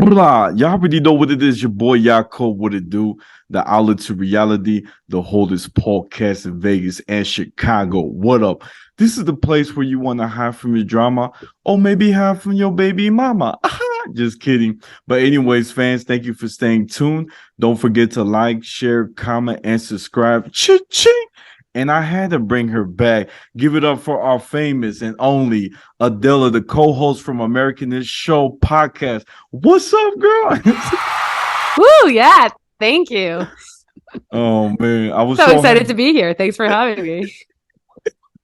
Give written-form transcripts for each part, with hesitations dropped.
Blah. Y'all already know what it is. Your boy Yaakov, what it do? The outlet to reality, the holdest podcast in Vegas and Chicago. What up? This is the place where you want to hide from your drama or maybe hide from your baby mama. Just kidding. But anyways, fans, thank you for staying tuned. Don't forget to like, share, comment, and subscribe. Cha-ching! And I had to bring her back. Give it up for our famous and only Adela, the co-host from Americanish show podcast. What's up, girl? Woo, yeah. Thank you. Oh man, I was so excited to be here. Thanks for having me.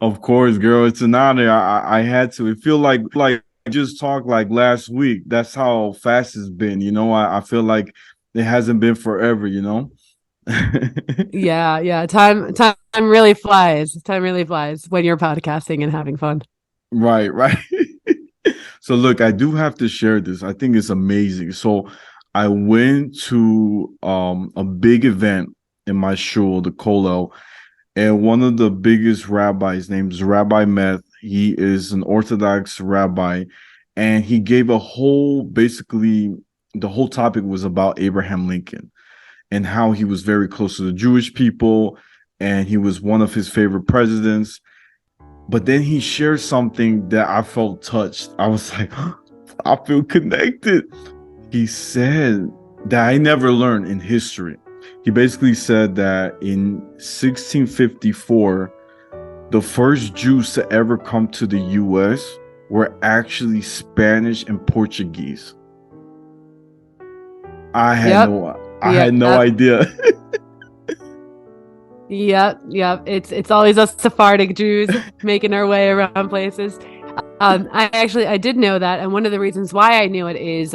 Of course, girl. It's an honor. I had to. It feel like I just talked like last week. That's how fast it's been. I feel like it hasn't been forever, Yeah. Time really flies. Time really flies when you're podcasting and having fun. Right. So look, I do have to share this. I think it's amazing. So I went to a big event in my shul, the Kollel, and one of the biggest rabbis, named is Rabbi Meth. He is an Orthodox rabbi, and he gave basically the whole topic was about Abraham Lincoln and how he was very close to the Jewish people, and he was one of his favorite presidents. But then he shared something that I felt touched. I was like, I feel connected. He said that I never learned in history. He basically said that in 1654, the first Jews to ever come to the U.S. were actually Spanish and Portuguese. I had no idea. Yep. It's always us Sephardic Jews making our way around places. I did know that, and one of the reasons why I knew it is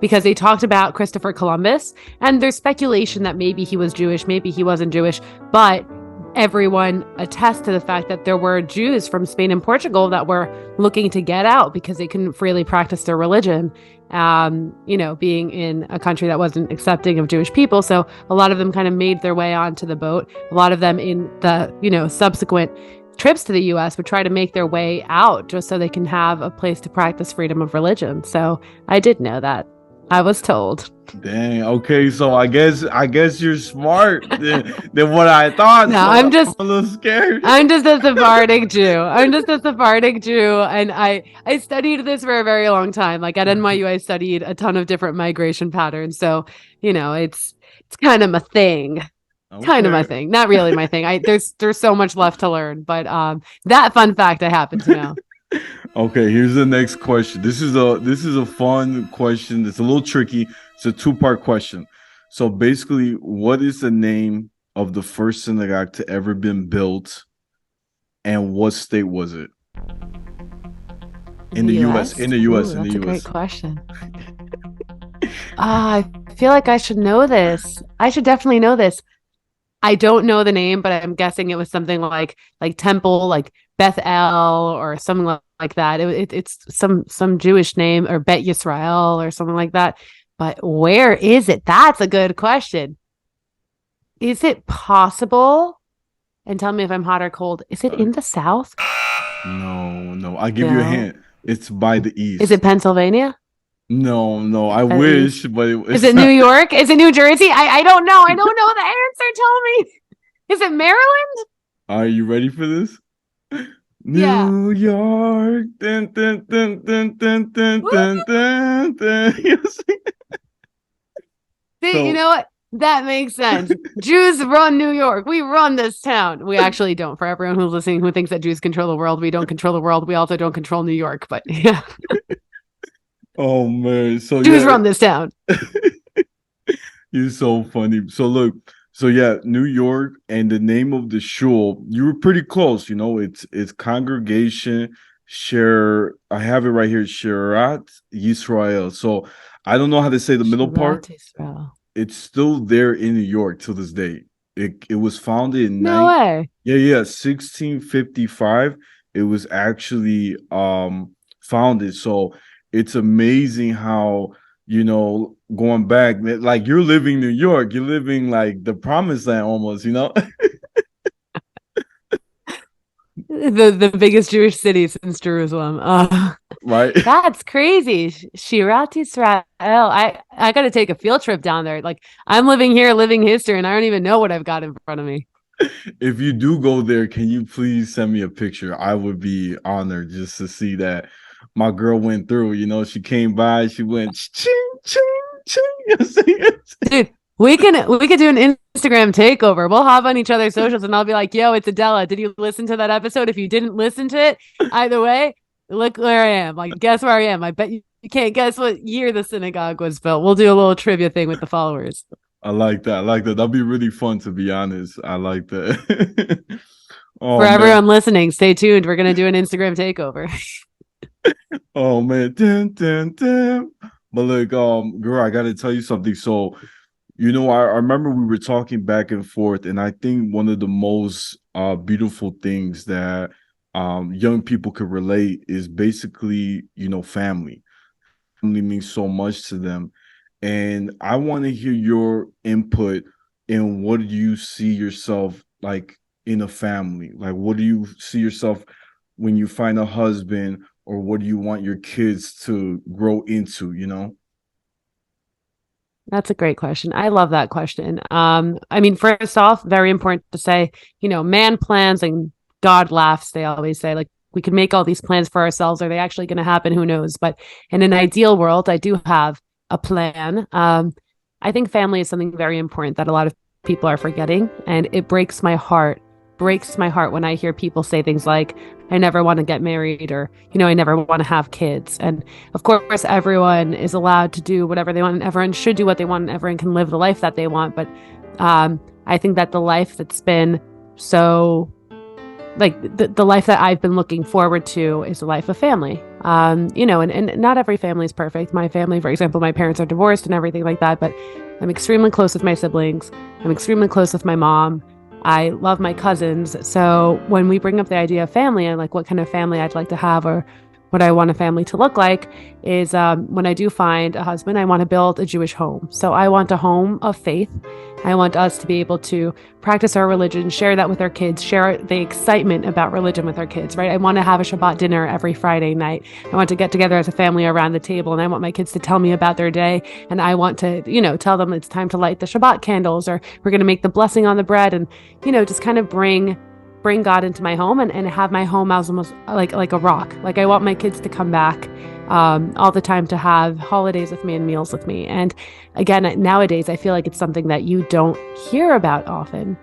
because they talked about Christopher Columbus, and there's speculation that maybe he was Jewish, maybe he wasn't Jewish, but everyone attests to the fact that there were Jews from Spain and Portugal that were looking to get out because they couldn't freely practice their religion, being in a country that wasn't accepting of Jewish people. So a lot of them kind of made their way onto the boat. A lot of them in the, subsequent trips to the U.S. would try to make their way out just so they can have a place to practice freedom of religion. So I did know that. I was told. Dang. Okay, so I guess you're smart than what I thought. No, so I'm just a little scared. I'm just a Sephardic Jew. And I studied this for a very long time. Like at NYU, I studied a ton of different migration patterns. So it's kind of my thing. Okay. Kind of my thing. Not really my thing. There's so much left to learn, but that fun fact I happen to know. Okay, here's the next question. This is a fun question. It's a little tricky. It's a two-part question. So basically, what is the name of the first synagogue to ever been built, and what state was it? In the US. In the US. That's a great question. I feel like I should know this. I should definitely know this. I don't know the name, but I'm guessing it was something like Temple, like Bethel or something like that. It's some Jewish name, or Bet Yisrael or something like that. But where is it? That's a good question. Is it possible? And tell me if I'm hot or cold. Is it in the South? No. I'll give you a hint. It's by the east. Is it Pennsylvania? No. I wish, but is it New York? Is it New Jersey? I don't know. I don't know the answer. Tell me. Is it Maryland? Are you ready for this? Yeah. New York. Dun, dun, dun, dun, dun, dun, dun, dun, dun. See, you know what? That makes sense. Jews run New York. We run this town. We actually don't. For everyone who's listening who thinks that Jews control the world, we don't control the world. We also don't control New York. But yeah. Oh man, so Jews run this town. You're so funny. So look, New York, and the name of the shul, you were pretty close. It's Congregation Share. I have it right here, Sherat Yisrael. So I don't know how to say the middle part. Israel. It's still there in New York till this day. It was founded in way. 1655. It was actually founded. So it's amazing how, going back, like you're living New York, you're living like the promised land almost, the biggest Jewish city since Jerusalem. right? That's crazy. Shirat Israel. I got to take a field trip down there. Like I'm living here, living history, and I don't even know what I've got in front of me. If you do go there, can you please send me a picture? I would be honored just to see that my girl went through. She came by, she went ching ching ching. Dude, we could do an Instagram takeover. We'll hop on each other's socials and I'll be like, yo, it's Adela. Did you listen to that episode? If you didn't listen to it, either way, look where I am. Like, guess where I am. I bet you can't guess what year the synagogue was built. We'll do a little trivia thing with the followers. I like that. I like that. That'll be really fun, to be honest. I like that. For Oh man. everyone listening, stay tuned. We're gonna do an Instagram takeover. Oh man. Dun, dun, dun. But look, girl, I gotta tell you something. So, I remember we were talking back and forth, and I think one of the most beautiful things that young people could relate is basically, family. Family means so much to them. And I want to hear your input in what do you see yourself like in a family? Like, what do you see yourself when you find a husband, or what do you want your kids to grow into? That's a great question. I love that question. I mean, first off, very important to say, man plans and God laughs. They always say, like, we can make all these plans for ourselves. Are they actually going to happen? Who knows? But in an ideal world, I do have a plan. I think family is something very important that a lot of people are forgetting, and it breaks my heart when I hear people say things like, I never want to get married, or, I never want to have kids. And of course, everyone is allowed to do whatever they want, and everyone should do what they want, and everyone can live the life that they want. But I think that the life that's been so, like, the life that I've been looking forward to is a life of family. And not every family is perfect. My family, for example, my parents are divorced and everything like that, but I'm extremely close with my siblings. I'm extremely close with my mom. I love my cousins. So when we bring up the idea of family and like what kind of family I'd like to have, or what I want a family to look like, is when I do find a husband, I want to build a Jewish home. So I want a home of faith. I want us to be able to practice our religion, share that with our kids, share the excitement about religion with our kids, right? I want to have a Shabbat dinner every Friday night. I want to get together as a family around the table, and I want my kids to tell me about their day. And I want to, tell them it's time to light the Shabbat candles, or we're going to make the blessing on the bread, and, just kind of bring God into my home, and have my home as almost like a rock. Like I want my kids to come back all the time, to have holidays with me and meals with me. And again, nowadays, I feel like it's something that you don't hear about often.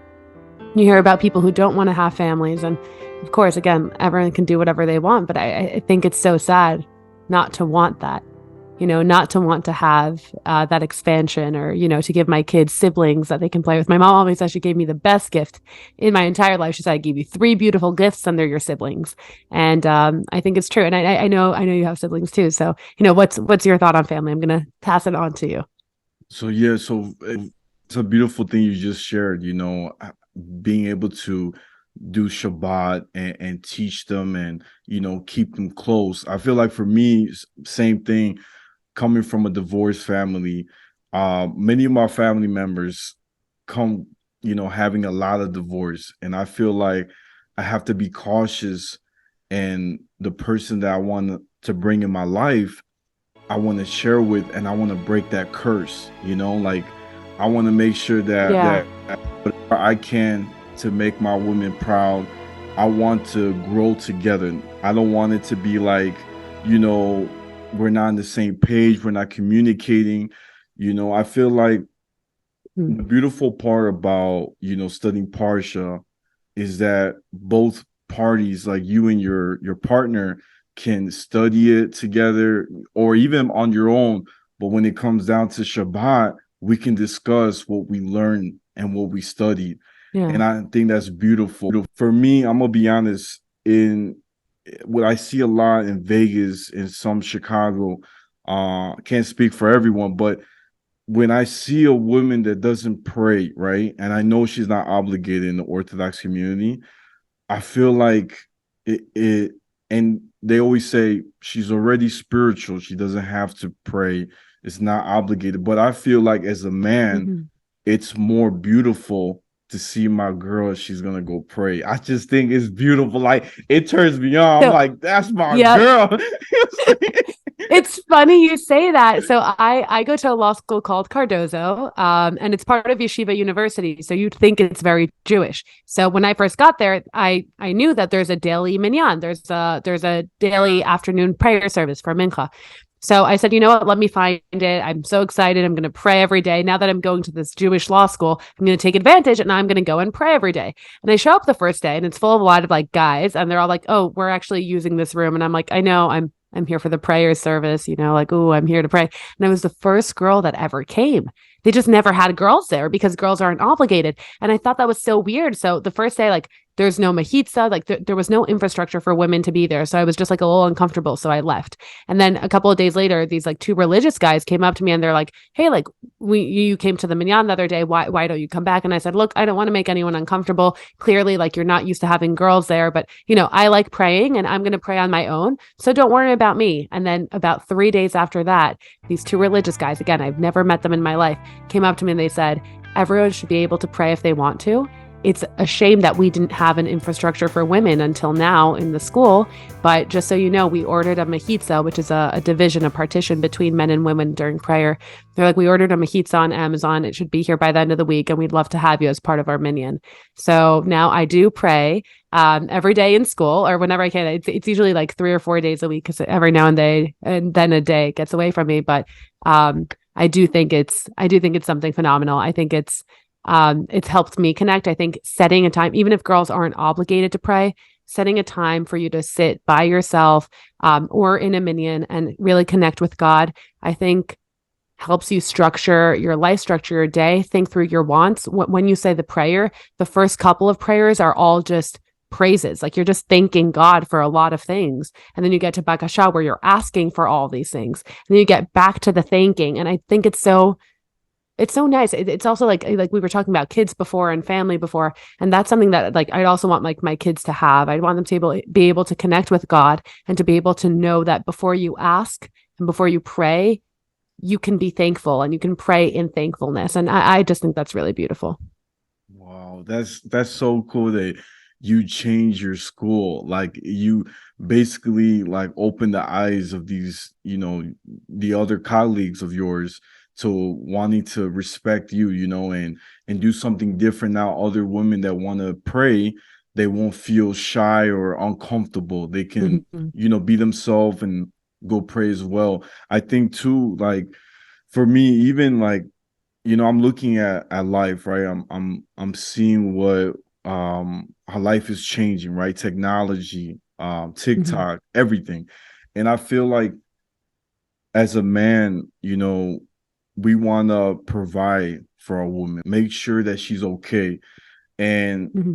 You hear about people who don't want to have families. And of course, again, everyone can do whatever they want. But I think it's so sad not to want that. Not to want to have that expansion, or, to give my kids siblings that they can play with. My mom always said she gave me the best gift in my entire life. She said, I gave you 3 beautiful gifts, and they're your siblings. And I think it's true. And I know you have siblings too. So, what's your thought on family? I'm going to pass it on to you. So yeah, so it's a beautiful thing you just shared, being able to do Shabbat and teach them, and keep them close. I feel like for me, same thing. Coming from a divorced family, many of my family members come, having a lot of divorce, and I feel like I have to be cautious. And the person that I want to bring in my life, I want to share with, and I want to break that curse. Like I want to make sure that Yeah. whatever I can to make my women proud. I want to grow together. I don't want it to be like, we're not on the same page, we're not communicating. I feel like the beautiful part about, studying Parsha is that both parties, like you and your partner, can study it together or even on your own. But when it comes down to Shabbat, we can discuss what we learned and what we studied. Yeah. And I think that's beautiful. For me, I'm gonna be honest, in what I see a lot in Vegas and some Chicago, can't speak for everyone, but when I see a woman that doesn't pray, right, and I know she's not obligated in the Orthodox community, I feel like it and they always say she's already spiritual. She doesn't have to pray. It's not obligated. But I feel like as a man, it's more beautiful to see my girl, she's gonna go pray. I just think it's beautiful. Like it turns me on. I'm So, like, that's my yep. girl. It's funny you say that. So I go to a law school called Cardozo, and it's part of Yeshiva University. So you'd think it's very Jewish. So when I first got there, I knew that there's a daily minyan. There's a daily afternoon prayer service for mincha. So I said, you know what? Let me find it. I'm so excited. I'm going to pray every day. Now that I'm going to this Jewish law school, I'm going to take advantage and I'm going to go and pray every day. And I show up the first day and it's full of a lot of like guys and they're all like, oh, we're actually using this room. And I'm like, I know I'm here for the prayer service, like, oh, I'm here to pray. And I was the first girl that ever came. They just never had girls there because girls aren't obligated. And I thought that was so weird. So the first day, like, there's no mahitza, like there was no infrastructure for women to be there. So I was just like a little uncomfortable. So I left. And then a couple of days later, these like two religious guys came up to me and they're like, hey, like you came to the minyan the other day. Why don't you come back? And I said, look, I don't want to make anyone uncomfortable. Clearly, like you're not used to having girls there, but I like praying and I'm going to pray on my own. So don't worry about me. And then about 3 days after that, these two religious guys, again, I've never met them in my life, came up to me and they said, everyone should be able to pray if they want to. It's a shame that we didn't have an infrastructure for women until now in the school. But just so you know, we ordered a mahitza, which is a division, a partition between men and women during prayer. They're like, we ordered a mahitza on Amazon. It should be here by the end of the week. And we'd love to have you as part of our minyan. So now I do pray every day in school or whenever I can. It's usually like 3 or 4 days a week because every now and then a day gets away from me. But I do think it's something phenomenal. I think it's helped me connect. I think setting a time, even if girls aren't obligated to pray, setting a time for you to sit by yourself or in a minyan and really connect with God, I think helps you structure your life, structure your day, think through your wants. When you say the prayer, the first couple of prayers are all just praises. Like you're just thanking God for a lot of things. And then you get to Bakasha where you're asking for all these things. And then you get back to the thanking. And I think it's so nice. It's also like we were talking about kids before and family before. And that's something that like I'd also want like my kids to have. I'd want them to be able to connect with God and to be able to know that before you ask and before you pray, you can be thankful and you can pray in thankfulness. And I just think that's really beautiful. Wow, that's so cool that you change your school. Like you basically like open the eyes of these, the other colleagues of yours to wanting to respect you, and do something different. Now other women that want to pray, they won't feel shy or uncomfortable. They can, Mm-hmm. be themselves and go pray as well. I think too, like for me, even like, I'm looking at life, right? I'm seeing what how life is changing, right? Technology, Mm-hmm. TikTok, everything. And I feel like as a man, we want to provide for a woman, make sure that she's okay. And Mm-hmm.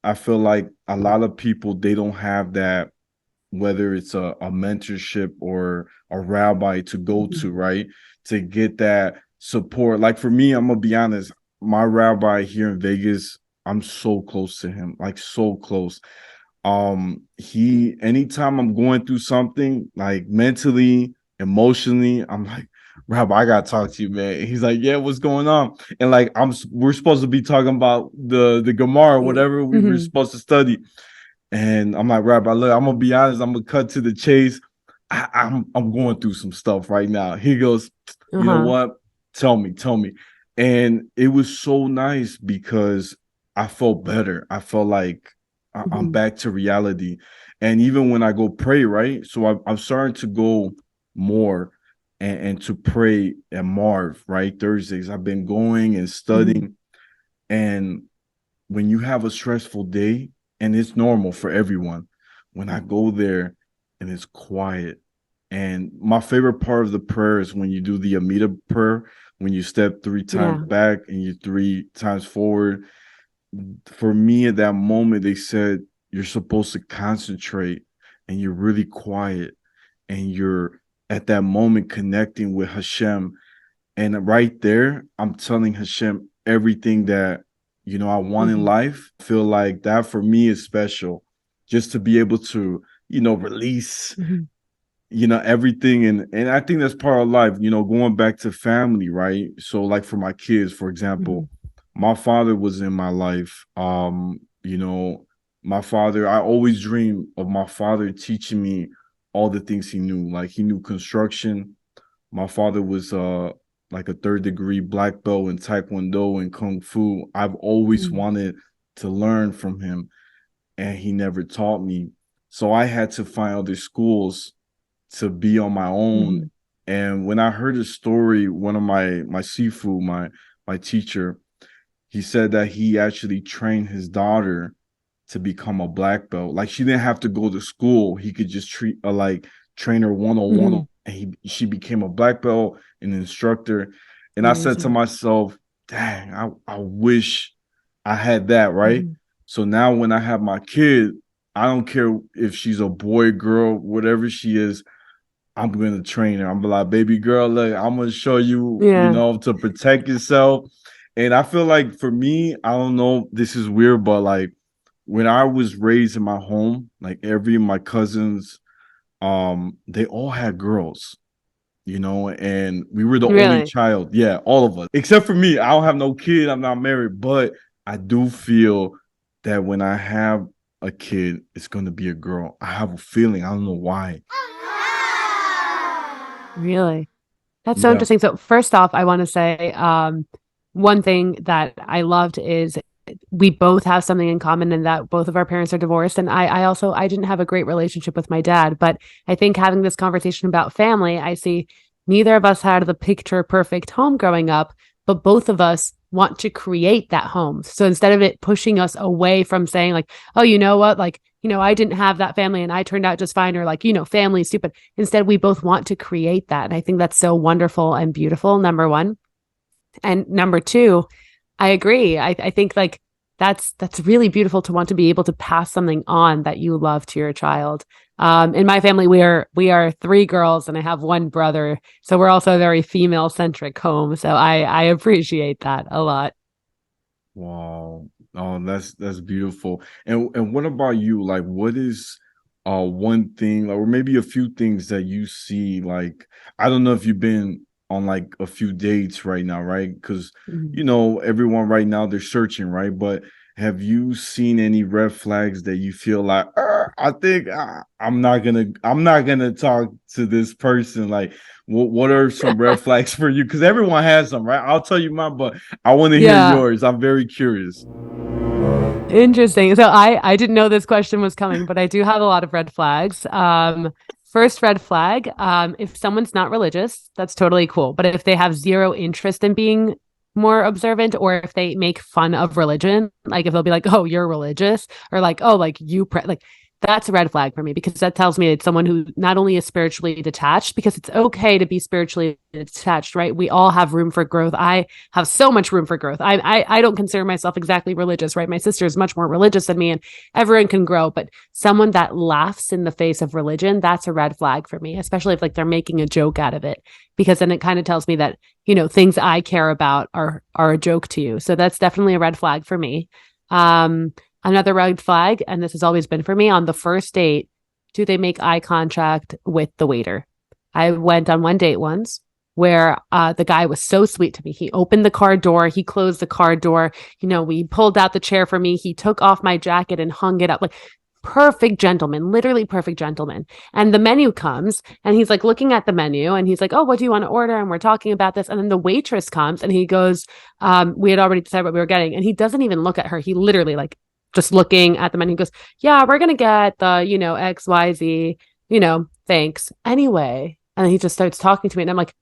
I feel like a lot of people, they don't have that, whether it's a mentorship or a rabbi to go Mm-hmm. to, right? To get that support. Like for me, I'm gonna be honest, my rabbi here in Vegas, I'm so close to him, like so close. He anytime I'm going through something like mentally, emotionally, I'm like, Rabbi, I gotta talk to you, man. He's like, yeah, what's going on? And like we're supposed to be talking about the Gemara, whatever we were Mm-hmm. supposed to study. And I'm like, Rabbi, look, I'm gonna be honest, I'm gonna cut to the chase. I'm going through some stuff right now. He goes, you know Uh-huh. what? Tell me. And it was so nice because I felt better. I felt like I'm Mm-hmm. back to reality. And even when I go pray, right? So I'm starting to go more and to pray at Marv, right? Thursdays. I've been going and Mm-hmm. studying. And when you have a stressful day, and it's normal for everyone, when I go there and it's quiet. And my favorite part of the prayer is when you do the Amida prayer, when you step 3 times Yeah. back and you 3 times forward. For me, at that moment, they said you're supposed to concentrate and you're really quiet and you're at that moment connecting with Hashem. And right there, I'm telling Hashem everything that, I want in Mm-hmm. life. I feel like that for me is special, just to be able to, release, Mm-hmm. everything. And I think that's part of life, going back to family, right? So like for my kids, for Mm-hmm. example, my father was in my life. You know, my father, I always dream of my father teaching me all the things he knew. Like he knew construction. My father was like a third degree black belt in Taekwondo and Kung Fu. I've always Mm. wanted to learn from him, and he never taught me. So I had to find other schools to be on my own. Mhm. And when I heard a story, one of my Sifu, my teacher, he said that he actually trained his daughter to become a black belt. Like she didn't have to go to school. He could just treat like train her one on one, Mhm. and she became a black belt, an instructor. And I said to Amazing. myself, "Dang, I wish I had that." Right. Mhm. So now when I have my kid, I don't care if she's a boy, girl, whatever she is. I'm gonna train her. I'm like, baby girl, look, I'm gonna show you, Yeah. to protect yourself. And I feel like for me, I don't know, this is weird, but like when I was raised in my home, like every of my cousins, they all had girls, and we were the only Really. child. Yeah, all of us. Except for me. I don't have no kid, I'm not married, but I do feel that when I have a kid, it's gonna be a girl. I have a feeling. I don't know why. Really. That's so Yeah. interesting. So first off, I want to say one thing that I loved is we both have something in common in that both of our parents are divorced. And I also I didn't have a great relationship with my dad, but I think having this conversation about family, I see neither of us had the picture perfect home growing up, but both of us want to create that home. So instead of it pushing us away from saying like, oh, you know what, like, I didn't have that family and I turned out just fine, or like, family is stupid. Instead, we both want to create that. And I think that's so wonderful and beautiful, number one. And number two, I agree. I think like that's really beautiful to want to be able to pass something on that you love to your child. In my family, we are three girls and I have one brother, so we're also a very female centric home. So I appreciate that a lot. Wow. Oh, that's beautiful. And what about you? Like, what is one thing, or maybe a few things that you see? Like, I don't know if you've been on like a few dates right now, right? Because Mhm. everyone right now they're searching, right? But have you seen any red flags that you feel like, I think I'm not gonna talk to this person? Like, what are some red flags for you? Because everyone has them, right? I'll tell you mine, but I want to hear Yeah. yours. I'm very curious. Interesting. So I didn't know this question was coming, but I do have a lot of red flags. First red flag, if someone's not religious, that's totally cool. But if they have zero interest in being more observant, or if they make fun of religion, like if they'll be like, "Oh, you're religious," or like, "Oh, like like that's a red flag for me because that tells me it's someone who not only is spiritually detached, because it's okay to be spiritually detached, right? We all have room for growth. I have so much room for growth. I don't consider myself exactly religious, right? My sister is much more religious than me, and everyone can grow. But someone that laughs in the face of religion, that's a red flag for me, especially if like they're making a joke out of it, because then it kind of tells me that things I care about are a joke to you. So that's definitely a red flag for me. Um, Another red flag, and this has always been for me, on the first date, do they make eye contact with the waiter? I went on one date once where the guy was so sweet to me. He opened the car door, he closed the car door. We pulled out the chair for me. He took off my jacket and hung it up. Like, perfect gentleman, literally perfect gentleman. And the menu comes and he's like looking at the menu and he's like, "Oh, what do you want to order?" And we're talking about this. And then the waitress comes and he goes, we had already decided what we were getting. And he doesn't even look at her. He literally like just looking at the menu, he goes, "Yeah, we're going to get the, XYZ, thanks. Anyway." And he just starts talking to me. And I'm like,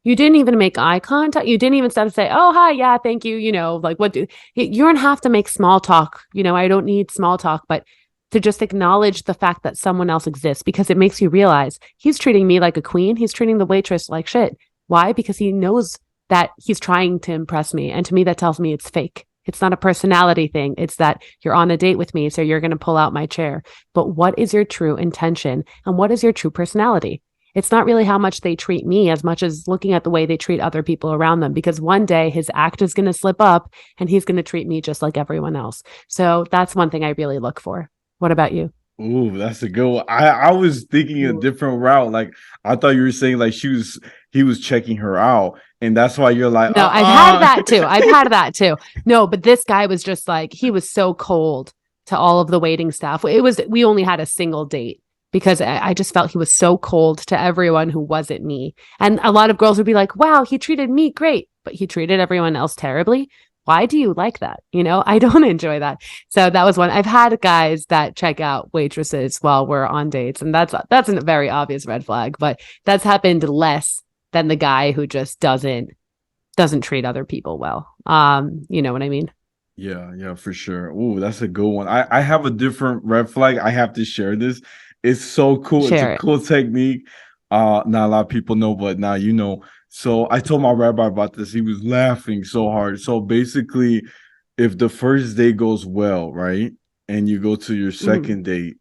you didn't even make eye contact. You didn't even start to say, "Oh, hi, yeah, thank you." Like what do you don't have to make small talk. I don't need small talk, but to just acknowledge the fact that someone else exists, because it makes you realize he's treating me like a queen. He's treating the waitress like shit. Why? Because he knows that he's trying to impress me. And to me, that tells me it's fake. It's not a personality thing. It's that you're on a date with me, so you're going to pull out my chair. But what is your true intention? And what is your true personality? It's not really how much they treat me as much as looking at the way they treat other people around them, because one day his act is going to slip up and he's going to treat me just like everyone else. So that's one thing I really look for. What about you? Ooh, that's a good one. I was thinking a different route. Like I thought you were saying like he was checking her out. And that's why you're like, No, I've had that too. I've had that too. No, but this guy was just like, he was so cold to all of the waiting staff. We only had a single date because I just felt he was so cold to everyone who wasn't me. And a lot of girls would be like, wow, he treated me great, but he treated everyone else terribly. Why do you like that? I don't enjoy that. So that was one. I've had guys that check out waitresses while we're on dates, and that's a very obvious red flag, but that's happened less than the guy who just doesn't treat other people well. You know what I mean? Yeah, yeah, for sure. Oh, that's a good one. I have a different red flag. I have to share this. It's so cool. It's a Share it. cool technique. Not a lot of people know, but now you know. So I told my rabbi about this. He was laughing so hard. So basically, if the first day goes well, right, and you go to your Mhm. second date,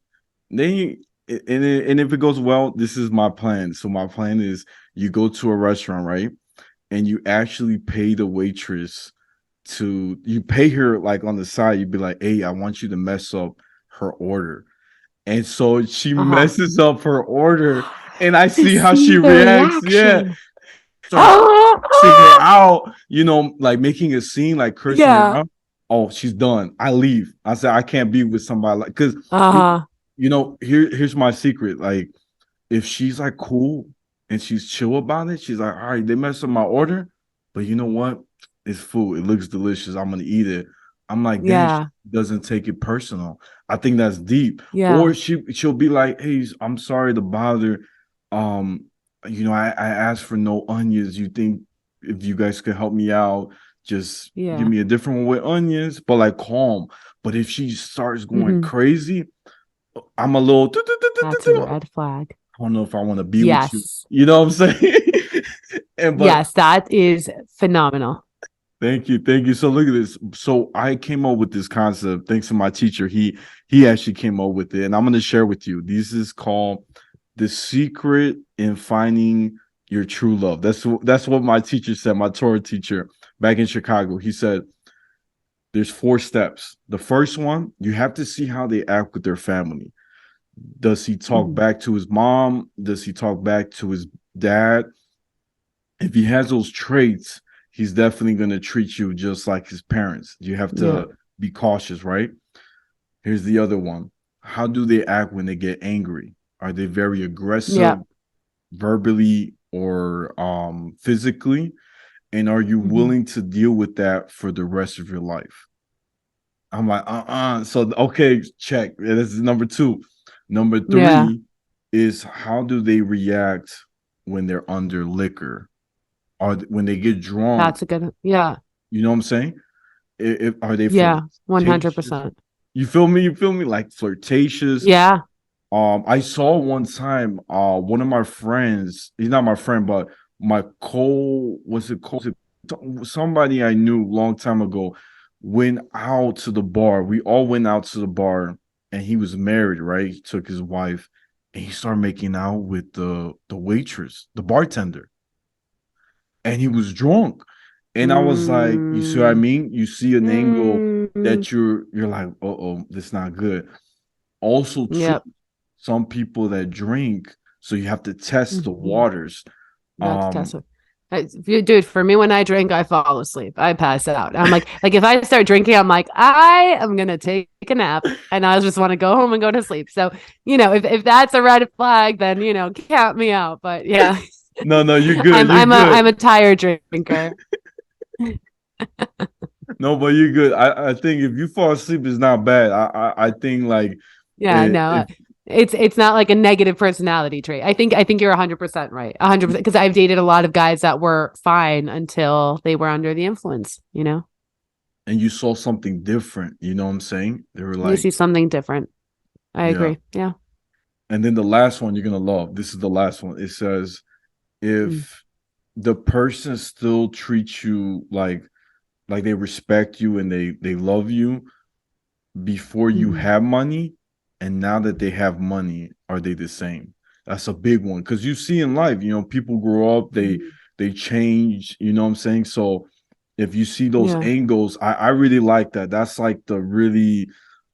then and if it goes well, this is my plan. So my plan is you go to a restaurant, right, and you actually pay the waitress you pay her like on the side, you'd be like, hey, I want you to mess up her order. And so she Uh-huh. messes up her order, and I To see how see she the reacts. Yeah. reaction. Starts cursing her out, like making a scene, like cursing her Yeah. out. Oh, she's done. I leave. I said, I can't be with somebody like, because Uh-huh. here's my secret. Like, if she's like cool and she's chill about it, she's like, all right, they messed up my order, but you know what? It's food. It looks delicious. I'm gonna eat it. I'm like, then she Yeah. doesn't take it personal. I think that's deep. Yeah. Or she'll be like, hey, I'm sorry to bother. Um, I asked for no onions. You think if you guys could help me out, just give Yeah. me a different one with onions, but like calm. But if she starts going Hmm. crazy, I'm a little That's a red flag. I don't know if I want to be with you. Yes. You know what I'm saying? and but Yes, that is phenomenal. thank you. So look at this. So I came up with this concept thanks to my teacher. He actually came up with it, and I'm going to share with you. This is called the secret in finding your true love. That's what my teacher said. My Torah teacher back in Chicago. He said there's 4 steps. The first one, you have to see how they act with their family. Does he talk Mhm. back to his mom? Does he talk back to his dad? If he has those traits, he's definitely going to treat you just like his parents. You have Yeah. to be cautious, right? Here's the other one. How do they act when they get angry? Are they very Yeah. aggressive, verbally or physically? And are you Hmm. willing to deal with that for the rest of your life? I'm like, So okay, check. This is number 2. Number Yeah. 3 is how do they react when they're under liquor? Or when they get drunk, That's a good. Yeah. you know what I'm saying? Are they Yeah. flirtatious? 100%. You feel me? You feel me? Like flirtatious. Yeah. I saw one time, one of my friends. He's not my friend, but my what's it called? Somebody I knew a long time ago went out to the bar. We all went out to the bar, and he was married, right? He took his wife, and he started making out with the waitress, the bartender, and he was drunk. And I was like, you see what I Mm. mean? You see an angle Mm. that you're like, oh, this not good. Also, too, Yep. some people that drink, so you have to test the Mhm. waters. That's Um, Tesla. Dude, for me, when I drink, I fall asleep. I pass out. I'm like if I start drinking, I'm like, I am gonna take a nap, and I just want to go home and go to sleep. So, if that's a red flag, then count me out. But yeah, no, you're good. I'm You're I'm a good. I'm a tired drinker. No, but you're good. I think if you fall asleep, it's not bad. I think like Yeah, no, if it's not like a negative personality trait. I think you're 100% right. 100% because I've dated a lot of guys that were fine until they were under the influence. and you saw something different, you know what I'm saying? They were You like, see something different. I yeah. agree. Yeah. And then the last one you're gonna love. This is the last one. It says Mm. if the person still treats you like they respect you and they love you before you Mhm. have money, and now that they have money, are they the same? That's a big one because you see in life, people grow up, Mhm. they change, you know what I'm saying? So if you see those Yeah. angles, I really like that. That's like the really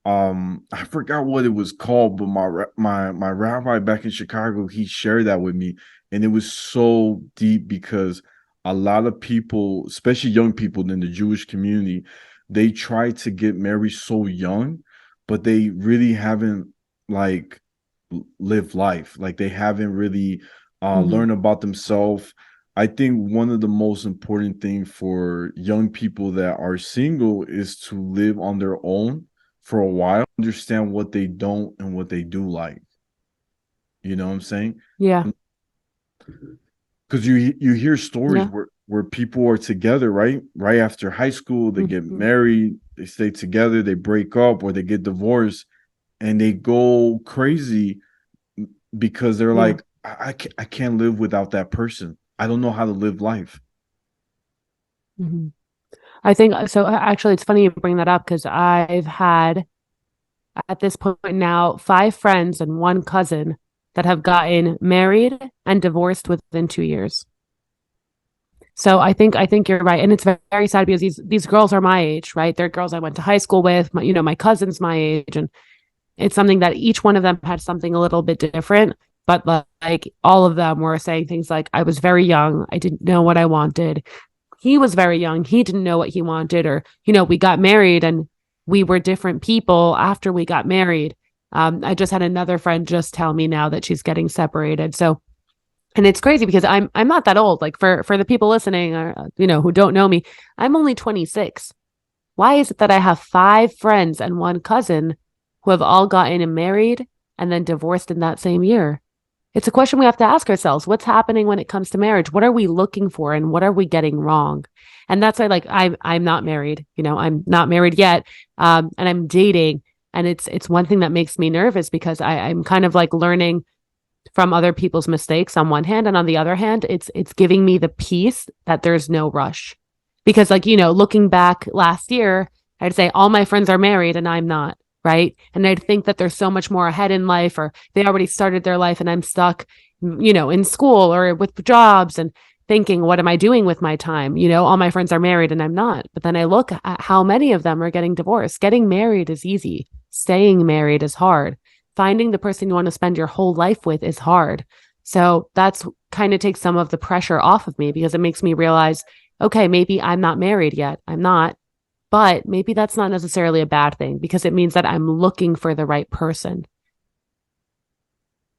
I forgot what it was called, but my rabbi back in Chicago, he shared that with me, and it was so deep because a lot of people, especially young people in the Jewish community, they try to get married so young, but they really haven't like lived life. Like they haven't really Mhm. learned about themselves. I think one of the most important things for young people that are single is to live on their own for a while, understand what they don't and what they do like. You know what I'm saying? Yeah. Because you hear stories Yeah. where people are together, right after high school, they get Mhm. married, they stay together, they break up, or they get divorced, and they go crazy because they're Yeah. like, I can't live without that person. I don't know how to live life. Mhm. I think so. Actually, it's funny you bring that up because I've had at this point now 5 friends and 1 cousin that have gotten married and divorced within 2 years. So I think you're right, and it's very sad because these girls are my age, right? They're girls I went to high school with. My cousins my age, and it's something that each one of them had something a little bit different. But like all of them were saying things like, "I was very young, I didn't know what I wanted." He was very young, he didn't know what he wanted, or we got married and we were different people after we got married. I just had another friend just tell me now that she's getting separated. So, and it's crazy because I'm not that old. Like for the people listening, or who don't know me, I'm only 26. Why is it that I have 5 friends and 1 cousin who have all gotten married and then divorced in that same year? It's a question we have to ask ourselves. What's happening when it comes to marriage? What are we looking for and what are we getting wrong? And that's why, like, I'm not married. I'm not married yet. And I'm dating. And it's one thing that makes me nervous because I'm kind of like learning from other people's mistakes on one hand, and on the other hand, it's giving me the peace that there's no rush. Because, like, looking back last year, I'd say all my friends are married and I'm not, right? And I'd think that there's so much more ahead in life, or they already started their life and I'm stuck, in school or with jobs, and thinking, what am I doing with my time? All my friends are married and I'm not. But then I look at how many of them are getting divorced. Getting married is easy. Staying married is hard. Finding the person you want to spend your whole life with is hard. So that's kind of takes some of the pressure off of me because it makes me realize, okay, maybe I'm not married yet. I'm not, but maybe that's not necessarily a bad thing because it means that I'm looking for the right person.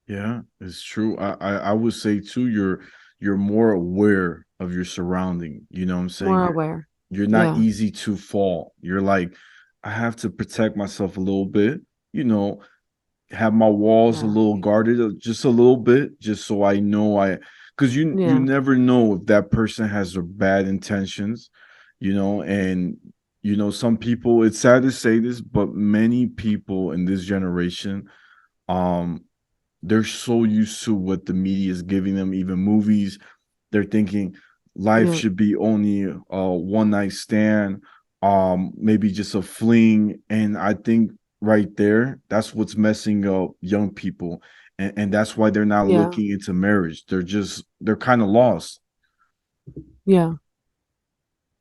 Yeah, it's true. I would say too, you're more aware of your surrounding. You know what I'm saying? More aware. You're not Yeah. easy to fall. You're like, I have to protect myself a little bit, you know, have my walls a Yeah. little guarded just a little bit, just so I know because you Yeah. never know if that person has bad intentions, and some people, it's sad to say this, but many people in this generation, um, they're so used to what the media is giving them, even movies. They're thinking life Yeah. should be only a one night stand, maybe just a fling. And I think right there, that's what's messing up young people. And that's why they're not Yeah. looking into marriage. They're kind of lost. Yeah.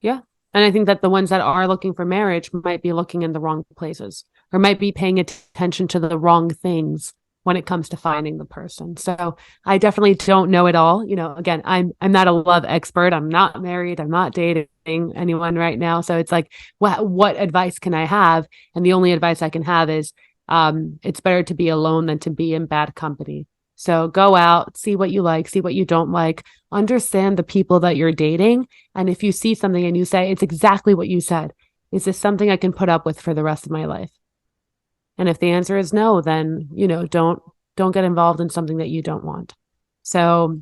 Yeah. And I think that the ones that are looking for marriage might be looking in the wrong places or might be paying attention to the wrong things when it comes to finding the person. So I definitely don't know it all. Again, I'm not a love expert. I'm not married. I'm not dating anyone right now. So it's like, what advice can I have? And the only advice I can have is it's better to be alone than to be in bad company. So go out, see what you like, see what you don't like, understand the people that you're dating, and if you see something and you say, it's exactly what you said, is this something I can put up with for the rest of my life? And if the answer is no, then, don't get involved in something that you don't want. So,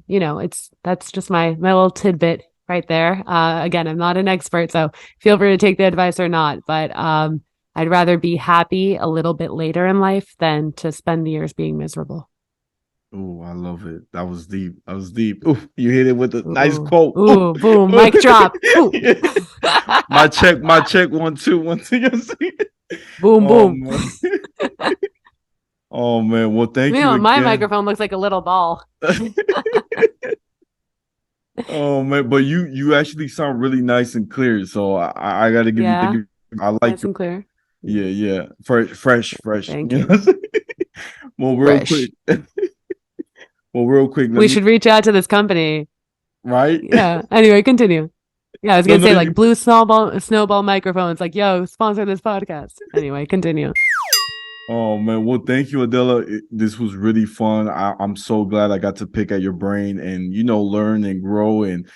that's just my little tidbit right there. Again, I'm not an expert, so feel free to take the advice or not. But I'd rather be happy a little bit later in life than to spend the years being miserable. Oh, I love it. That was deep. That was deep. Ooh, you hit it with a nice Ooh, quote. Ooh, ooh, boom, ooh. mic drop. Ooh. Yeah. My check, 1 2 1 2. Boom, Oh boom. man. Oh man. Well, thank you My again. microphone looks like a little ball. Oh man, but you actually sound really nice and clear. So I gotta give you Yeah, the I like nice your and clear. yeah, yeah. Fresh. Thank You you. know? Well, real quick. Fresh. Well, real quick, let We me should reach out to this company. right? Yeah. Anyway, continue. Yeah, I was No, gonna no. say like blue snowball microphones, like, yo, sponsor this podcast. Anyway, continue. Oh man, well, thank you, Adela. This was really fun. I'm so glad I got to pick at your brain and learn and grow and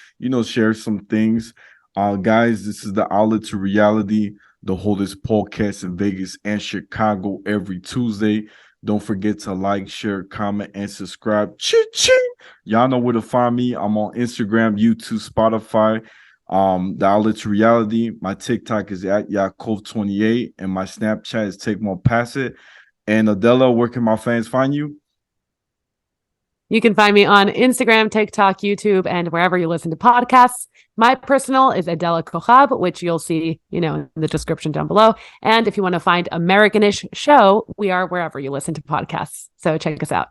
share some things. Guys, this is the Outlet to Reality, the holdest podcast in Vegas and Chicago every Tuesday. Don't forget to like, share, comment, and subscribe. Ching! Y'all know where to find me. I'm on Instagram, YouTube, Spotify. The Outlet to Reality. My TikTok is at Yaakov28, and my Snapchat is Take More Pass It. And Adela, where can my fans find you? You can find me on Instagram, TikTok, YouTube, and wherever you listen to podcasts. My personal is Adela Cohab, which you'll see, in the description down below. And if you want to find Americanish show, we are wherever you listen to podcasts. So check us out.